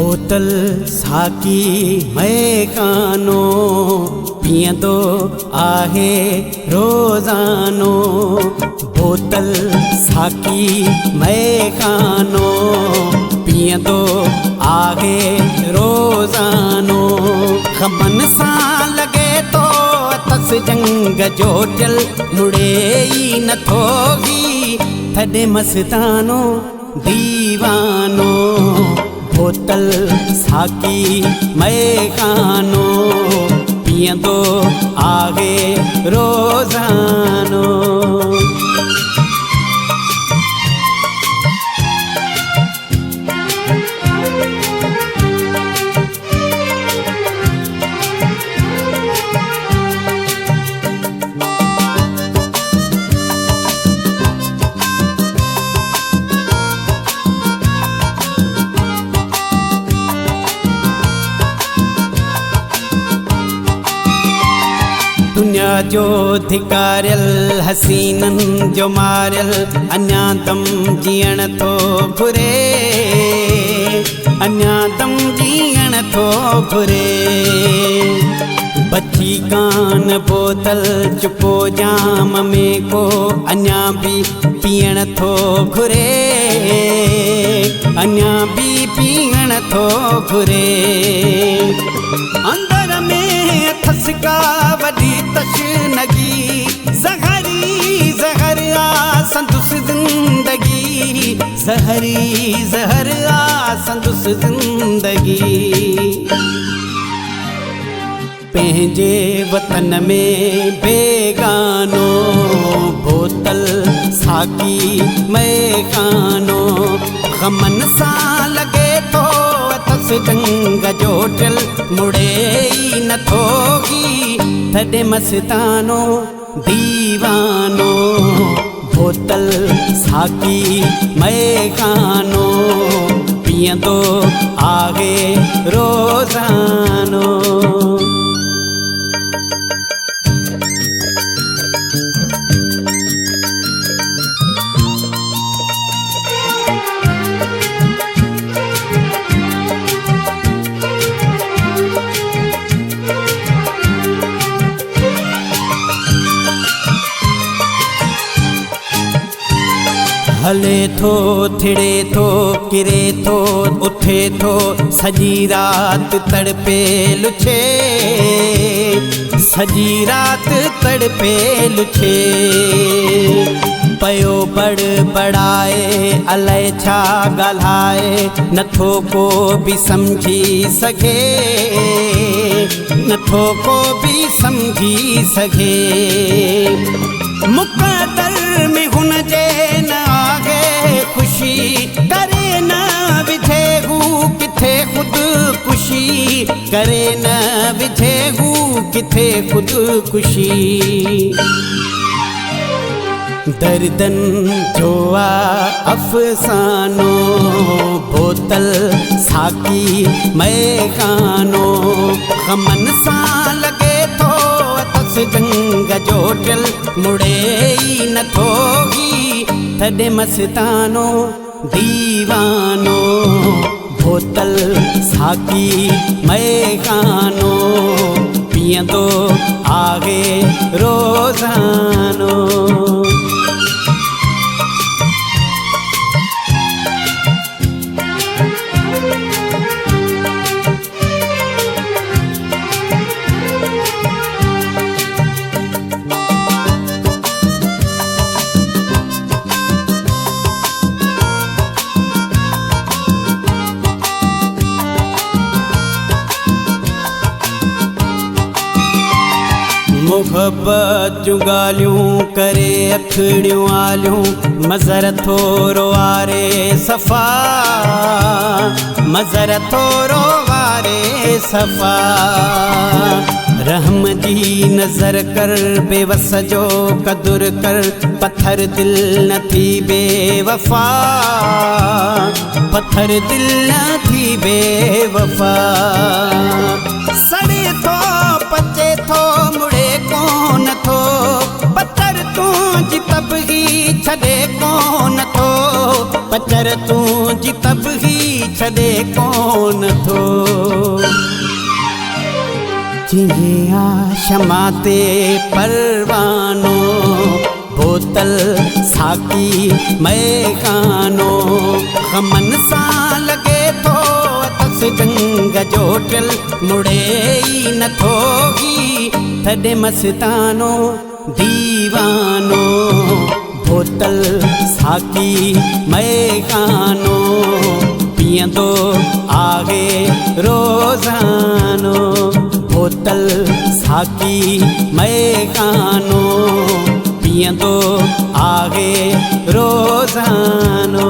बोतल साकी मैखानो पियंदो आहे रोज़ानो। बोतल साकी मैखानो पियंदो आहे रोज़ानो। ख़मन सां लॻे तो तस जंग जो दिल मुड़े ई नथो ही थॾे मस्तानो दीवानो। बोतल साकी मैखानो पियंदो आहे रोज़ानो। दुनिया जो धिकारियल हसीनन जो मारियल अञा दम जीअण थो घुरे। अञा दम जीअण थो घुरे। बची कान बोतल चुको जाम में को अञा भी पीअण थो घुरे। अञा भी पीअण थो घुरे। अंदर में थसका वॾी तशनगी ज़हरी ज़हर आ संदुस ज़िंदगी। ज़हरी ज़हर आ संदुस ज़िंदगी। पंहिंजे वतन में बेगानो बोतल साकी मैखानो। ग़मन सां लॻे तो तस जंग जो दिल मुड़े ई नथो ही थॾे मस्तानो दीवानो। बोतल साकी मैखानो पियंदो आहे रोज़ानो। हले थो थिड़े थो किरे थो उथे थो सॼी रात तड़पे लुछे। सॼी रात तड़पे लुछे। पयो बड़बड़ाए अलाए छा ॻाल्हाए नथो को बि सम्झी सघे। नथो को बि सम्झी सघे। मुक़दर में हुन जे न आहे ख़ुशी करे न विझे हू किथे ख़ुदकुशी। करे न विझे हू किथे ख़ुदकुशी। दर्दन जो अफ़सानो बोतल साकी मैखानो। ग़मन सां लॻे तो तस जंग जो दिल मुड़े ई नथो ही थॾे मस्तानो दीवानो। बोतल साकी मैखानो पियंदो आहे रोज़ानो। मुहब्बत जूं ॻाल्हियूं करे अखिड़ियूं आलियूं मज़र थोरो वारे सफ़ा। मज़र थोरो वारे सफ़ा। रहम जी नज़र कर बेवस जो कदुर कर पत्थर दिल न थी बेवफ़ा। पत्थर दिल न थी बेवफ़ा। सड़े थो पचे थो मुड़े कोन थो पत्थर तुंहिंजी तबही छॾे कोन थो। पत्थर तुंहिंजी तबही छॾे कोन थो जिया शमा ते परवानो बोतल साकी मैखानो गमन सां लगे थो तस जंग जो टिल मुड़े ई नथो ही थॾे मस्तानो दीवानो बोतल साकी मैखानो पीअंदो आहे रोज़ानो बोतल साकी मैखानो पीअंदो आहे रोज़ानो।